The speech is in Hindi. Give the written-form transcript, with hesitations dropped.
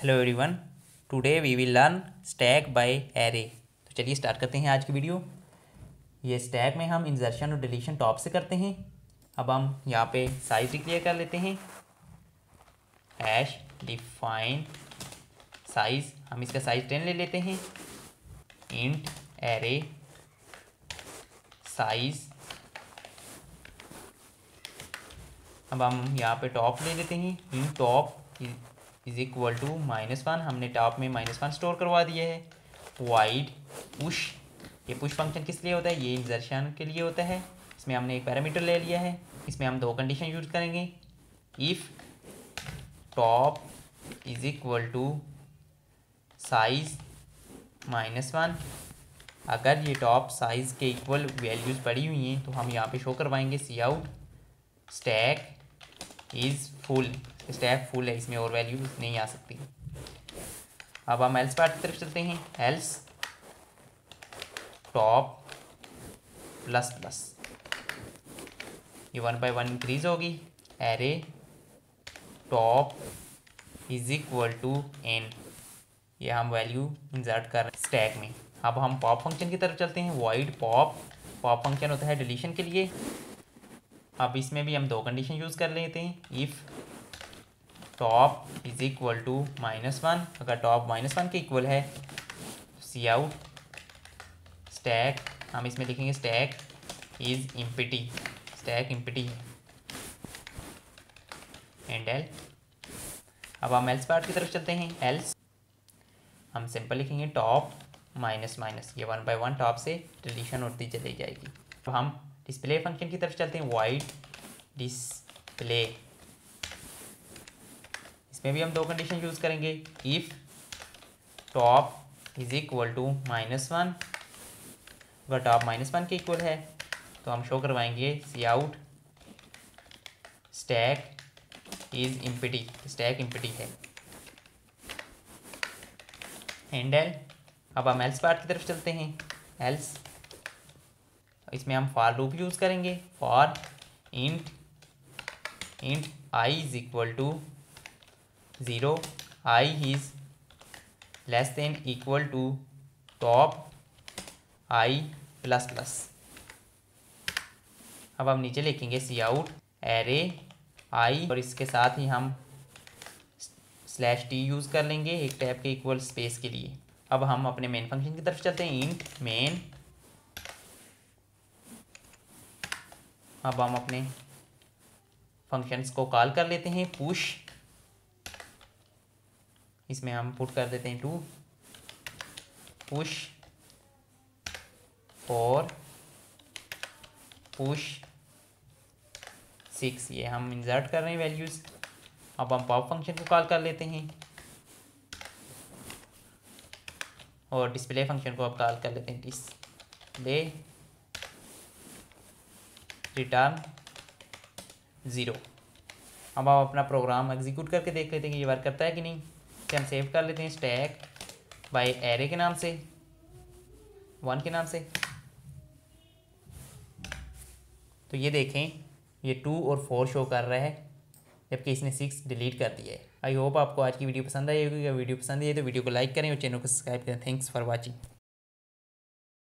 Hello everyone, today we will learn stack by array. तो चलिए स्टार्ट करते हैं आज की वीडियो। ये स्टैक में हम इंसर्शन और डिलीशन टॉप से करते हैं। अब हम यहाँ पे साइज डिक्लेयर कर लेते हैं, हैश डिफाइन साइज। हम इसका साइज 10 ले लेते हैं, इंट एरे साइज। अब हम यहाँ पे टॉप ले लेते हैं, int top is equal to -1। हमने टॉप में -1 स्टोर करवा दिया है। वाइड पुश, ये पुश फंक्शन किस लिए होता है? ये इंसर्शन के लिए होता है। इसमें हमने एक पैरामीटर ले लिया है। इसमें हम 2 कंडीशन यूज करेंगे। If top is equal to size -1, अगर ये टॉप साइज़ के इक्वल वैल्यूज़ पड़ी हुई हैं तो हम यहाँ पे शो करवाएंगे cout stack is full. Stack full है, इसमें और वैल्यू नहीं आ सकती। अब हम एल्स पार्ट की तरफ चलते हैं। एल्स टॉप प्लस प्लस, ये 1 by 1 इंक्रीज होगी। Array top is equal to n, ये हम वैल्यू इंसर्ट कर रहे हैं स्टैक में। अब हम पॉप फंक्शन की तरफ चलते हैं। वाइड पॉप, पॉप फंक्शन होता है डिलीशन के लिए। अब इसमें भी हम 2 कंडीशन यूज़ कर लेते हैं। If top is equal to -1, अगर टॉप -1 के इक्वल है तो सी आउट स्टैक, हम इसमें लिखेंगे stack is empty, stack empty है, एंड एल। अब हम एल्स पार्ट की तरफ चलते हैं। एल्स हम सिंपल लिखेंगे टॉप माइनस, ये 1 by 1 टॉप से डिलीशन होती चली जाएगी। अब हम डिस्प्ले फंक्शन की तरफ चलते हैं। वाइड डिस्प्ले, इसमें भी हम 2 कंडीशन यूज़ करेंगे। If top is equal to -1, अगर टॉप -1 के इक्वल है तो हम शो करवाएंगे cout stack is empty, stack empty है, एंड एल। अब हम एल्स पार्ट की तरफ चलते हैं। एल्स, इसमें हम फॉर लूप यूज़ करेंगे। For int I is equal to 0, I is less than equal to top I plus plus. अब हम नीचे लिखेंगे सी आउट एरे आई, और इसके साथ ही हम /t यूज़ कर लेंगे एक टैब के इक्वल स्पेस के लिए। अब हम अपने मेन फंक्शन की तरफ चलते हैं। इंट मेन, अब हम अपने फंक्शंस को कॉल कर लेते हैं। पुश, इसमें हम पुट कर देते हैं 2, पुश 4, पुश 6, ये हम इंसर्ट कर रहे हैं वैल्यूज़। अब हम पॉप फंक्शन को कॉल कर लेते हैं और डिस्प्ले फंक्शन को अब कॉल कर लेते हैं। Display return 0। अब हम अपना प्रोग्राम एग्जीक्यूट करके देख लेते हैं कि ये वर्क करता है कि नहीं। इसे हम सेव कर लेते हैं स्टैक बाय एरे के नाम से, 1 के नाम से। तो ये देखें, ये 2 और 4 शो कर रहा है, जबकि इसने 6 डिलीट कर दिया है। आई होप आपको आज की वीडियो पसंद आई होगी। अगर वीडियो पसंद आई है तो वीडियो को लाइक करें और चैनल को सब्सक्राइब करें। Thanks for watching.